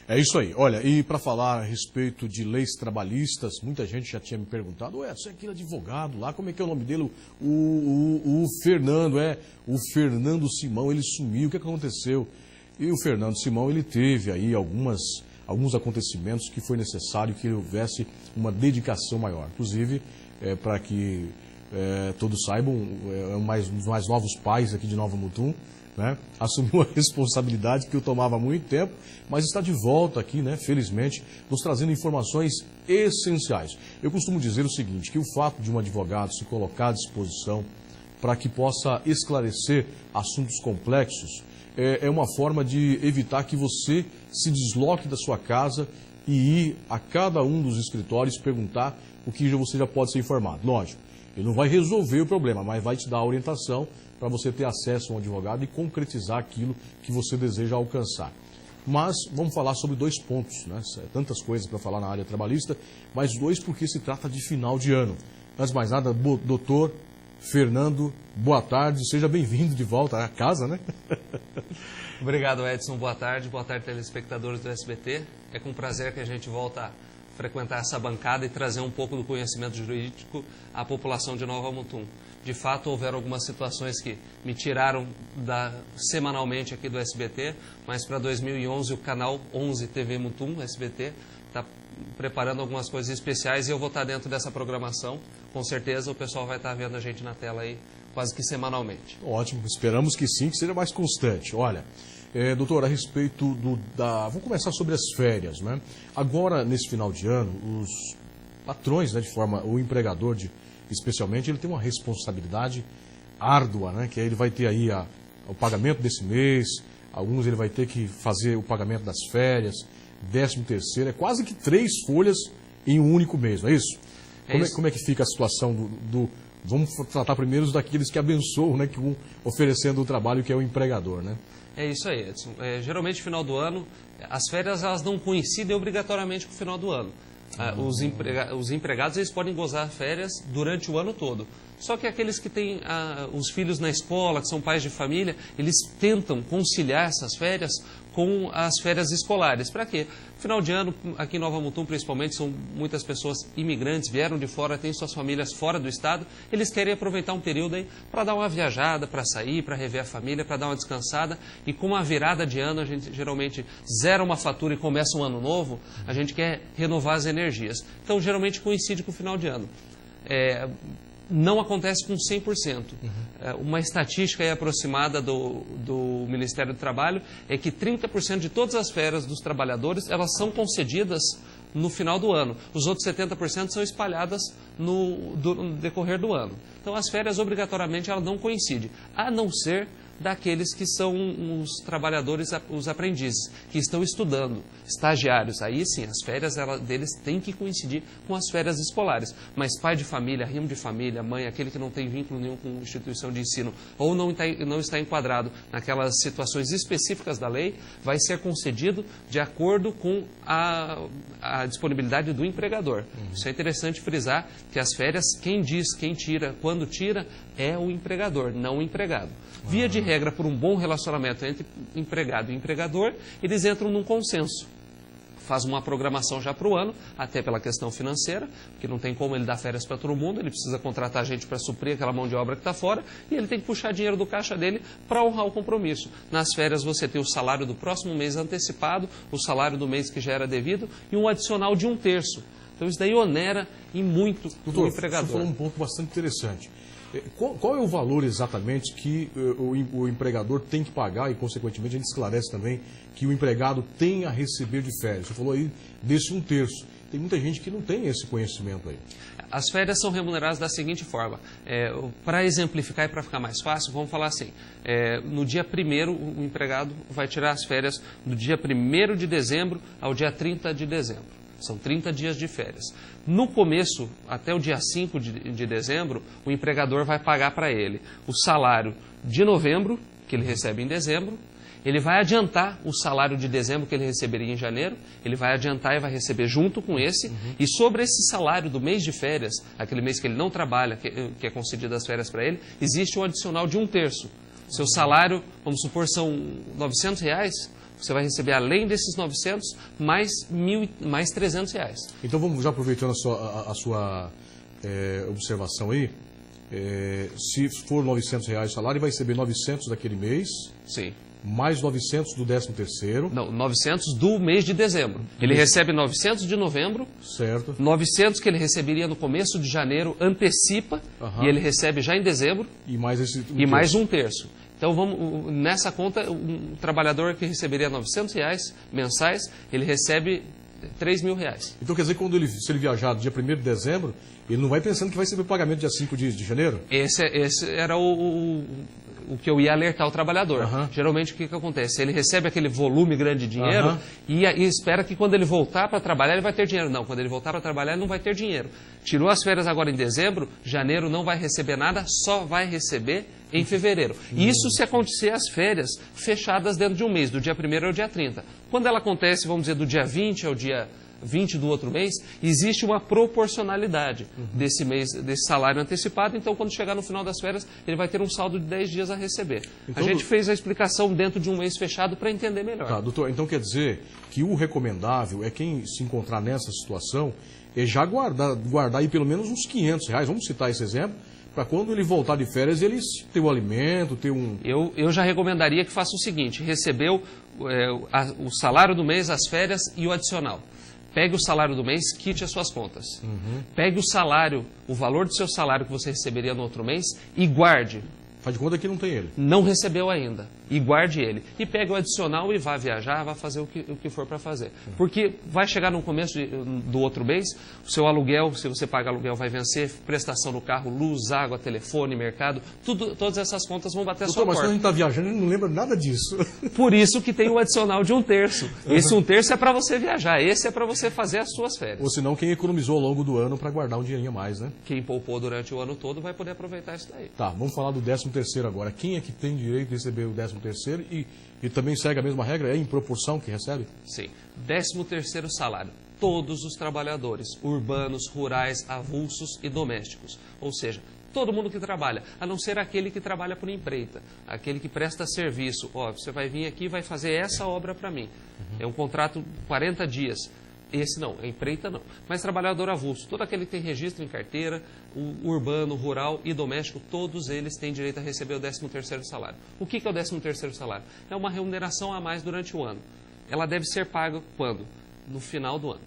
É isso aí. Olha, e para falar a respeito de leis trabalhistas, muita gente já tinha me perguntado, ué, você é aquele advogado lá, como é que é o nome dele? O Fernando, o Fernando Simão, ele sumiu, o que aconteceu? E o Fernando Simão, ele teve aí alguns acontecimentos que foi necessário que houvesse uma dedicação maior. Inclusive, para que todos saibam, um dos mais novos pais aqui de Nova Mutum, né, assumiu a responsabilidade que eu tomava há muito tempo, mas está de volta aqui, né, felizmente, nos trazendo informações essenciais. Eu costumo dizer o seguinte, que o fato de um advogado se colocar à disposição para que possa esclarecer assuntos complexos é uma forma de evitar que você se desloque da sua casa e ir a cada um dos escritórios perguntar o que você já pode ser informado. Lógico, ele não vai resolver o problema, mas vai te dar a orientação para você ter acesso a um advogado e concretizar aquilo que você deseja alcançar. Mas vamos falar sobre 2 pontos, né? Tantas coisas para falar na área trabalhista, mas 2 porque se trata de final de ano. Antes de mais nada, doutor Fernando, boa tarde, seja bem-vindo de volta à casa, né? Obrigado, Edson, boa tarde, telespectadores do SBT. É com prazer que a gente volta a frequentar essa bancada e trazer um pouco do conhecimento jurídico à população de Nova Mutum. De fato, houveram algumas situações que me tiraram semanalmente aqui do SBT, mas para 2011 o canal 11 TV Mutum, SBT, está preparando algumas coisas especiais e eu vou estar dentro dessa programação. Com certeza o pessoal vai estar vendo a gente na tela aí quase que semanalmente. Ótimo, esperamos que sim, que seja mais constante. Olha, doutor, a respeito vamos começar sobre as férias, né? Agora, nesse final de ano, os patrões, né, o empregador, especialmente, ele tem uma responsabilidade árdua, né? Que ele vai ter aí o pagamento desse mês, alguns ele vai ter que fazer o pagamento das férias, 13º, é quase que 3 folhas em um único mês, não é isso? Como é que fica a situação vamos tratar primeiro daqueles que abençoam, né, que oferecendo o trabalho, que é o empregador, né? É isso aí, Edson. Geralmente, no final do ano, as férias elas não coincidem obrigatoriamente com o final do ano. Os empregados eles podem gozar férias durante o ano todo. Só que aqueles que têm os filhos na escola, que são pais de família, eles tentam conciliar essas férias com as férias escolares. Para quê? Final de ano, aqui em Nova Mutum principalmente, são muitas pessoas imigrantes, vieram de fora, têm suas famílias fora do estado, eles querem aproveitar um período aí para dar uma viajada, para sair, para rever a família, para dar uma descansada. E com a virada de ano, a gente geralmente zera uma fatura e começa um ano novo, a gente quer renovar as energias. Então, geralmente coincide com o final de ano. Não acontece com 100%. Uma estatística aí aproximada do Ministério do Trabalho é que 30% de todas as férias dos trabalhadores elas são concedidas no final do ano. Os outros 70% são espalhadas no decorrer do ano. Então, as férias, obrigatoriamente, elas não coincidem, a não ser daqueles que são os trabalhadores, os aprendizes, que estão estudando, estagiários. Aí sim, as férias deles têm que coincidir com as férias escolares. Mas pai de família, arrimo de família, mãe, aquele que não tem vínculo nenhum com instituição de ensino ou não está enquadrado naquelas situações específicas da lei, vai ser concedido de acordo com a disponibilidade do empregador. Isso é interessante frisar que as férias, quem diz, quem tira, quando tira, é o empregador, não o empregado. Via de regra, por um bom relacionamento entre empregado e empregador, eles entram num consenso. Faz uma programação já para o ano, até pela questão financeira, porque não tem como ele dar férias para todo mundo, ele precisa contratar gente para suprir aquela mão de obra que está fora, e ele tem que puxar dinheiro do caixa dele para honrar o compromisso. Nas férias você tem o salário do próximo mês antecipado, o salário do mês que já era devido, e um adicional de 1/3. Então isso daí onera e muito o empregador. Você falou um ponto bastante interessante. Qual é o valor exatamente que o empregador tem que pagar e, consequentemente, a gente esclarece também que o empregado tem a receber de férias? Você falou aí desse 1/3. Tem muita gente que não tem esse conhecimento aí. As férias são remuneradas da seguinte forma. Para exemplificar e para ficar mais fácil, vamos falar assim. No dia 1º, o empregado vai tirar as férias do dia 1º de dezembro ao dia 30 de dezembro. São 30 dias de férias. No começo, até o dia 5 de dezembro, o empregador vai pagar para ele o salário de novembro, que ele recebe em dezembro. Ele vai adiantar o salário de dezembro que ele receberia em janeiro. Ele vai adiantar e vai receber junto com esse. E sobre esse salário do mês de férias, aquele mês que ele não trabalha, que é concedido as férias para ele, existe um adicional de 1/3. Seu salário, vamos supor, são R$900. você vai receber além desses 900, mais R$1.300. Então vamos já aproveitando a sua observação aí. Se for R$900 o salário, ele vai receber 900 daquele mês. Sim. Mais 900 do 13º. Não, 900 do mês de dezembro. Ele recebe 900 de novembro. Certo. 900 que ele receberia no começo de janeiro, antecipa, e ele recebe já em dezembro. E mais mais um terço. Então, nessa conta, um trabalhador que receberia R$900 mensais, ele recebe R$3.000. Então, quer dizer, se ele viajar dia 1º de dezembro, ele não vai pensando que vai receber o pagamento dia 5 de janeiro? Esse era o que eu ia alertar o trabalhador. Geralmente, o que acontece? Ele recebe aquele volume grande de dinheiro e espera que quando ele voltar para trabalhar, ele vai ter dinheiro. Não, quando ele voltar para trabalhar, ele não vai ter dinheiro. Tirou as férias agora em dezembro, janeiro não vai receber nada, só vai receber em fevereiro. Isso se acontecer as férias fechadas dentro de um mês, do dia 1º ao dia 30. Quando ela acontece, vamos dizer, do dia 20 ao dia 20 do outro mês, existe uma proporcionalidade desse mês, desse salário antecipado. Então, quando chegar no final das férias, ele vai ter um saldo de 10 dias a receber. Então, a gente fez a explicação dentro de um mês fechado para entender melhor. Tá, doutor, então quer dizer que o recomendável é quem se encontrar nessa situação é já guardar aí pelo menos uns R$500, vamos citar esse exemplo, para quando ele voltar de férias, ele ter o alimento, ter um... Eu já recomendaria que faça o seguinte: recebeu o salário do mês, as férias e o adicional. Pegue o salário do mês, quite as suas contas. Pegue o salário, o valor do seu salário que você receberia no outro mês e guarde. Faz de conta que não tem ele. Não recebeu ainda. E guarde ele. E pegue o adicional e vá viajar, vá fazer o que for para fazer. Porque vai chegar no começo do outro mês, o seu aluguel, se você paga aluguel, vai vencer, prestação no carro, luz, água, telefone, mercado, todas essas contas vão bater a sua porta. Mas quando a gente está viajando, a gente não lembra nada disso. Por isso que tem o adicional de um terço. Esse um terço é para você viajar, esse é para você fazer as suas férias. Ou senão quem economizou ao longo do ano para guardar um dinheirinho a mais, né? Quem poupou durante o ano todo vai poder aproveitar isso daí. Tá, vamos falar do 13º agora. Quem é que tem direito de receber o 13º e também segue a mesma regra? É em proporção que recebe? Sim. 13º salário. Todos os trabalhadores, urbanos, rurais, avulsos e domésticos. Ou seja, todo mundo que trabalha, a não ser aquele que trabalha por empreita, aquele que presta serviço. Você vai vir aqui e vai fazer essa obra para mim. É um contrato 40 dias. Esse não, a empreita não. Mas trabalhador avulso, todo aquele que tem registro em carteira, o urbano, rural e doméstico, todos eles têm direito a receber o 13º salário. O que é o 13º salário? É uma remuneração a mais durante o ano. Ela deve ser paga quando? No final do ano.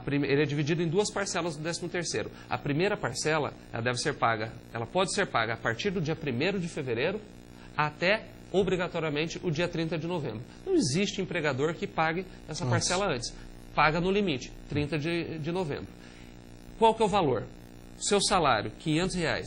Ele é dividido em duas parcelas do 13º. A primeira parcela, ela pode ser paga a partir do dia 1º de fevereiro até obrigatoriamente o dia 30 de novembro. Não existe empregador que pague essa parcela antes. Paga no limite, 30 de novembro. Qual que é o valor? Seu salário, R$500.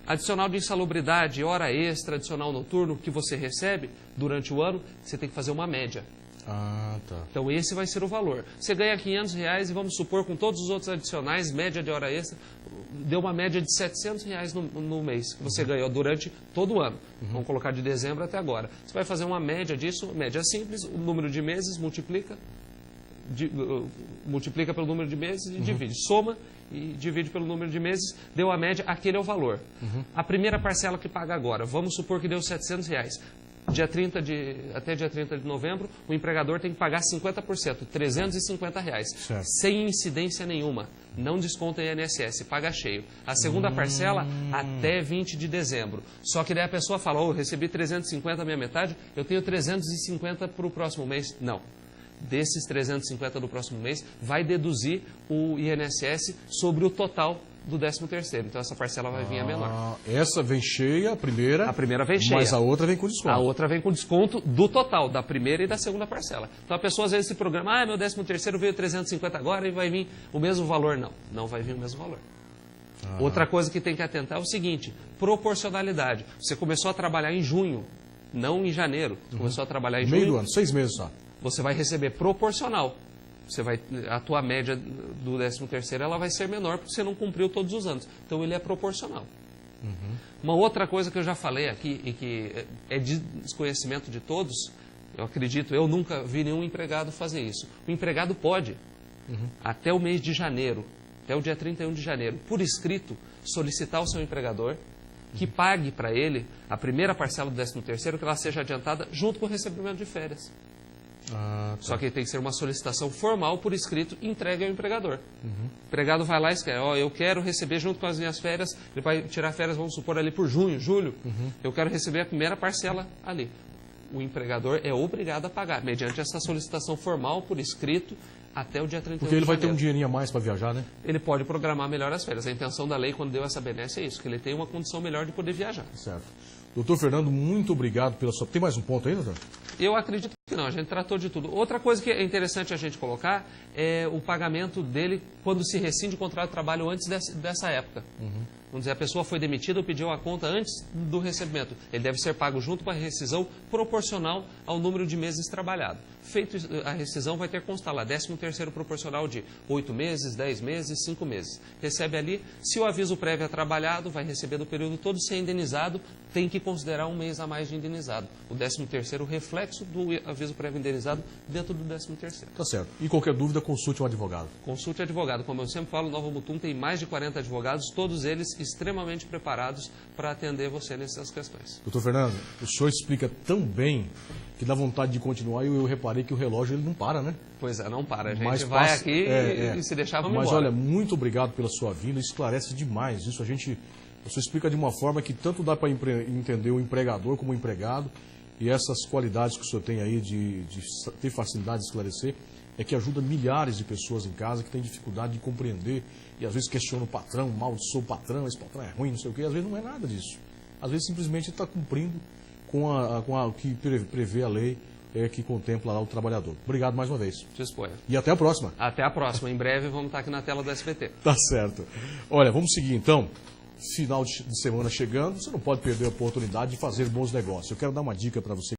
Adicional de insalubridade, hora extra, adicional noturno que você recebe durante o ano, você tem que fazer uma média. Ah, tá. Então esse vai ser o valor. Você ganha R$500 e vamos supor com todos os outros adicionais, média de hora extra, deu uma média de R$700 no mês que você ganhou durante todo o ano. Vamos colocar de dezembro até agora. Você vai fazer uma média disso, média simples, o número de meses, multiplica pelo número de meses e divide. Soma e divide pelo número de meses, deu a média, aquele é o valor. A primeira parcela que paga agora, vamos supor que deu R$700. Até dia 30 de novembro, o empregador tem que pagar 50%, R$350, sem incidência nenhuma. Não desconta INSS, paga cheio. A segunda parcela, até 20 de dezembro. Só que daí a pessoa fala, eu recebi 350 a minha metade, eu tenho 350 para o próximo mês. Não. Desses 350 do próximo mês, vai deduzir o INSS sobre o total do 13º. Então, essa parcela vai vir a menor. Essa vem cheia, a primeira. A primeira vem cheia. Mas a outra vem com desconto. A outra vem com desconto do total, da primeira e da segunda parcela. Então, a pessoa às vezes se programa, meu 13º veio 350 agora e vai vir o mesmo valor. Não, não vai vir o mesmo valor. Outra coisa que tem que atentar é o seguinte, proporcionalidade. Você começou a trabalhar em junho, não em janeiro. Você começou a trabalhar em junho. Meio do ano, 6 meses só. Você vai receber proporcional. A tua média do 13º ela vai ser menor porque você não cumpriu todos os anos. Então ele é proporcional. Uma outra coisa que eu já falei aqui e que é de desconhecimento de todos, eu acredito, eu nunca vi nenhum empregado fazer isso. O empregado pode, até o mês de janeiro, até o dia 31 de janeiro, por escrito, solicitar ao seu empregador que pague para ele a primeira parcela do 13º, que ela seja adiantada junto com o recebimento de férias. Ah, tá. Só que tem que ser uma solicitação formal por escrito entregue ao empregador. O empregado vai lá e escreve, eu quero receber junto com as minhas férias, ele vai tirar férias, vamos supor, ali por junho, julho, eu quero receber a primeira parcela ali. O empregador é obrigado a pagar, mediante essa solicitação formal por escrito, até o dia 31 Porque ele de vai ter um janeiro. dinheirinho a mais para viajar, né? Ele pode programar melhor as férias. A intenção da lei, quando deu essa benesse, é isso, que ele tem uma condição melhor de poder viajar. Certo. Doutor Fernando, muito obrigado pela sua... Tem mais um ponto aí, doutor? Eu acredito que não, a gente tratou de tudo. Outra coisa que é interessante a gente colocar é o pagamento dele quando se rescinde o contrato de trabalho antes dessa época. Vamos dizer, a pessoa foi demitida ou pediu a conta antes do recebimento. Ele deve ser pago junto com a rescisão proporcional ao número de meses trabalhado. Feito a rescisão, vai ter que constar lá 13º proporcional de 8 meses, 10 meses, 5 meses. Recebe ali, se o aviso prévio é trabalhado, vai receber do período todo, se é indenizado, tem que considerar um mês a mais de indenizado. O 13º reflexo do aviso prévio indenizado dentro do 13º. Tá certo. E qualquer dúvida, consulte um advogado. Consulte advogado. Como eu sempre falo, Nova Mutum tem mais de 40 advogados, todos eles extremamente preparados para atender você nessas questões. Doutor Fernando, o senhor explica tão bem que dá vontade de continuar e eu reparei que o relógio ele não para, né? Pois é, não para. A gente Mas vai passa- aqui é. e se deixar, vamos Mas embora. olha, muito obrigado pela sua vinda, esclarece demais isso. Você explica de uma forma que tanto dá para entender o empregador como o empregado, e essas qualidades que o senhor tem aí de ter facilidade de esclarecer, é que ajuda milhares de pessoas em casa que têm dificuldade de compreender e às vezes questiona o patrão, maldiçoa o patrão, esse patrão é ruim, não sei o quê. Às vezes não é nada disso. Às vezes simplesmente está cumprindo com o que prevê a lei que contempla lá o trabalhador. Obrigado mais uma vez. Disponha. E até a próxima. Até a próxima. Em breve vamos estar aqui na tela do SBT. Tá certo. Olha, vamos seguir então. Final de semana chegando, você não pode perder a oportunidade de fazer bons negócios. Eu quero dar uma dica para você.